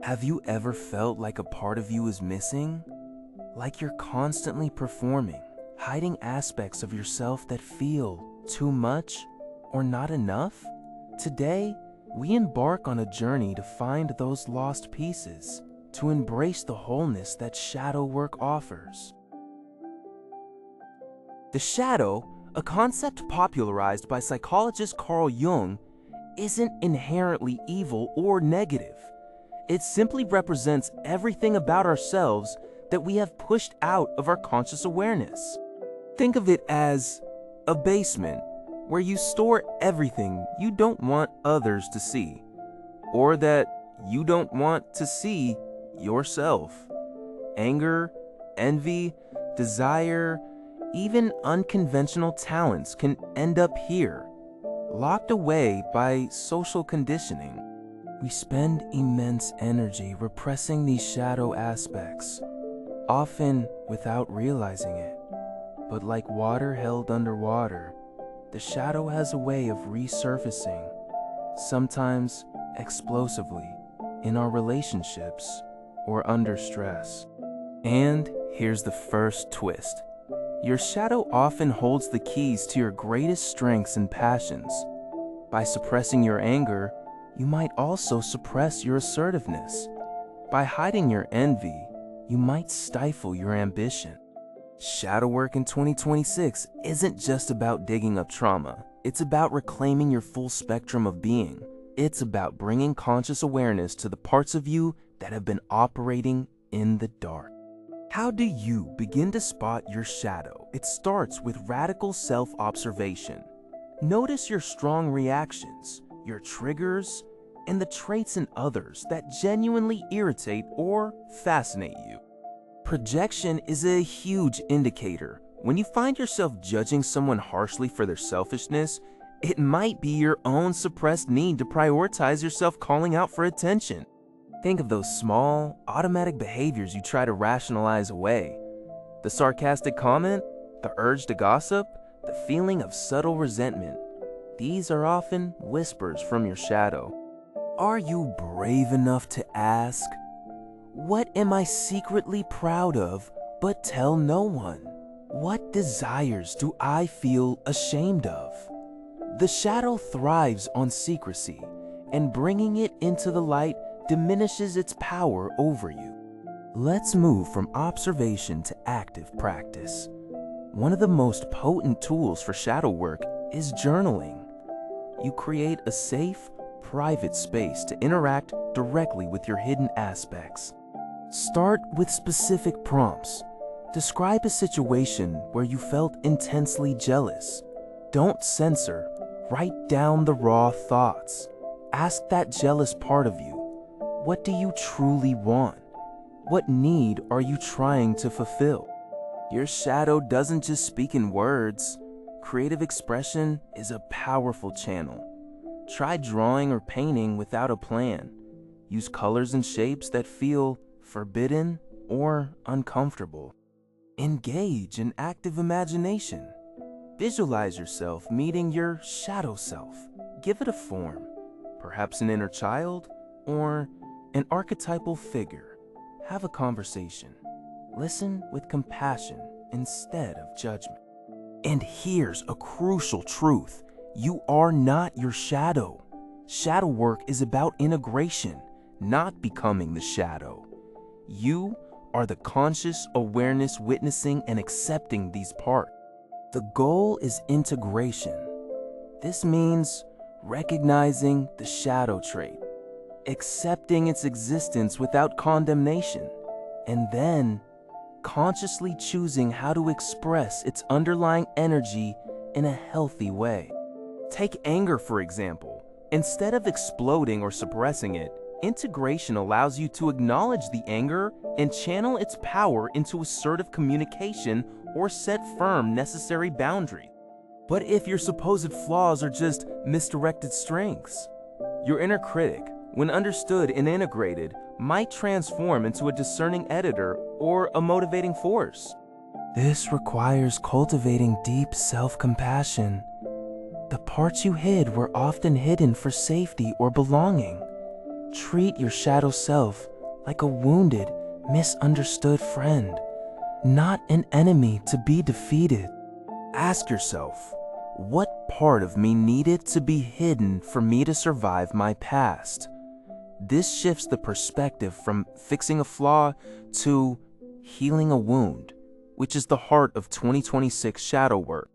Have you ever felt like a part of you is missing? Like you're constantly performing, hiding aspects of yourself that feel too much or not enough? Today, we embark on a journey to find those lost pieces, to embrace the wholeness that shadow work offers. The shadow, a concept popularized by psychologist Carl Jung, isn't inherently evil or negative. It simply represents everything about ourselves that we have pushed out of our conscious awareness. Think of it as a basement where you store everything you don't want others to see, or that you don't want to see yourself. Anger, envy, desire, even unconventional talents can end up here, locked away by social conditioning. We spend immense energy repressing these shadow aspects, often without realizing it. But like water held underwater, the shadow has a way of resurfacing, sometimes explosively, in our relationships or under stress. And here's the first twist. Your shadow often holds the keys to your greatest strengths and passions. By suppressing your anger, you might also suppress your assertiveness. By hiding your envy, you might stifle your ambition. Shadow work in 2026 isn't just about digging up trauma. It's about reclaiming your full spectrum of being. It's about bringing conscious awareness to the parts of you that have been operating in the dark. How do you begin to spot your shadow? It starts with radical self-observation. Notice your strong reactions, your triggers, and the traits in others that genuinely irritate or fascinate you. Projection is a huge indicator. When you find yourself judging someone harshly for their selfishness, it might be your own suppressed need to prioritize yourself calling out for attention. Think of those small, automatic behaviors you try to rationalize away. The sarcastic comment, the urge to gossip, the feeling of subtle resentment. These are often whispers from your shadow. Are you brave enough to ask, what am I secretly proud of but tell no one? What desires do I feel ashamed of? The shadow thrives on secrecy, and bringing it into the light diminishes its power over you. Let's move from observation to active practice. One of the most potent tools for shadow work is journaling. You create a safe, private space to interact directly with your hidden aspects. Start with specific prompts. Describe a situation where you felt intensely jealous. Don't censor. Write down the raw thoughts. Ask that jealous part of you, what do you truly want? What need are you trying to fulfill? Your shadow doesn't just speak in words. Creative expression is a powerful channel. Try drawing or painting without a plan. Use colors and shapes that feel forbidden or uncomfortable. Engage in active imagination. Visualize yourself meeting your shadow self. Give it a form, perhaps an inner child or an archetypal figure. Have a conversation. Listen with compassion instead of judgment. And here's a crucial truth. You are not your shadow. Shadow work is about integration, not becoming the shadow. You are the conscious awareness witnessing and accepting these parts. The goal is integration. This means recognizing the shadow trait, accepting its existence without condemnation, and then consciously choosing how to express its underlying energy in a healthy way. Take anger, for example. Instead of exploding or suppressing it, integration allows you to acknowledge the anger and channel its power into assertive communication or set firm necessary boundaries. But if your supposed flaws are just misdirected strengths, your inner critic, when understood and integrated, might transform into a discerning editor or a motivating force. This requires cultivating deep self-compassion. The parts you hid were often hidden for safety or belonging. Treat your shadow self like a wounded, misunderstood friend, not an enemy to be defeated. Ask yourself, what part of me needed to be hidden for me to survive my past? This shifts the perspective from fixing a flaw to healing a wound, which is the heart of 2026 shadow work.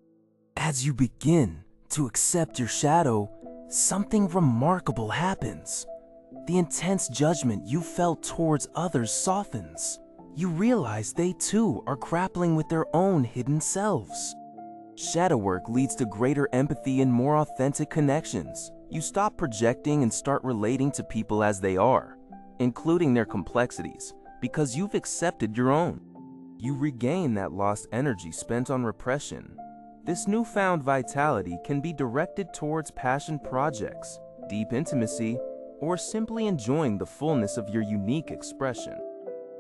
As you begin to accept your shadow, something remarkable happens. The intense judgment you felt towards others softens. You realize they too are grappling with their own hidden selves. Shadow work leads to greater empathy and more authentic connections. You stop projecting and start relating to people as they are, including their complexities, because you've accepted your own. You regain that lost energy spent on repression. This newfound vitality can be directed towards passion projects, deep intimacy, or simply enjoying the fullness of your unique expression.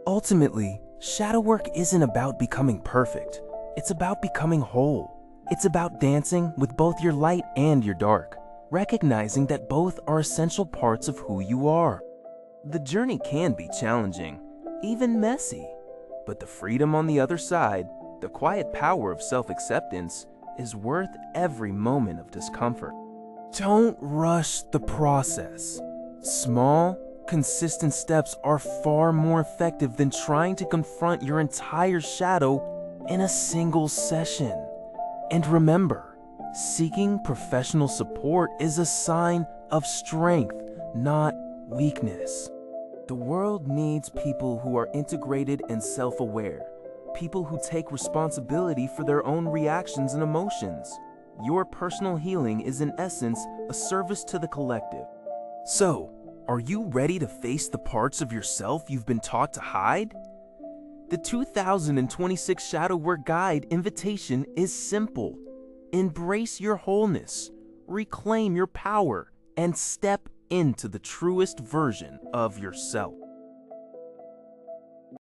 Ultimately, shadow work isn't about becoming perfect. It's about becoming whole. It's about dancing with both your light and your dark, recognizing that both are essential parts of who you are. The journey can be challenging, even messy, but the freedom on the other side, the quiet power of self-acceptance, is worth every moment of discomfort. Don't rush the process. Small, consistent steps are far more effective than trying to confront your entire shadow in a single session. And remember, seeking professional support is a sign of strength, not weakness. The world needs people who are integrated and self-aware, people who take responsibility for their own reactions and emotions. Your personal healing is in essence a service to the collective. So, are you ready to face the parts of yourself you've been taught to hide? The 2026 Shadow Work Guide invitation is simple. Embrace your wholeness, reclaim your power, and step into the truest version of yourself.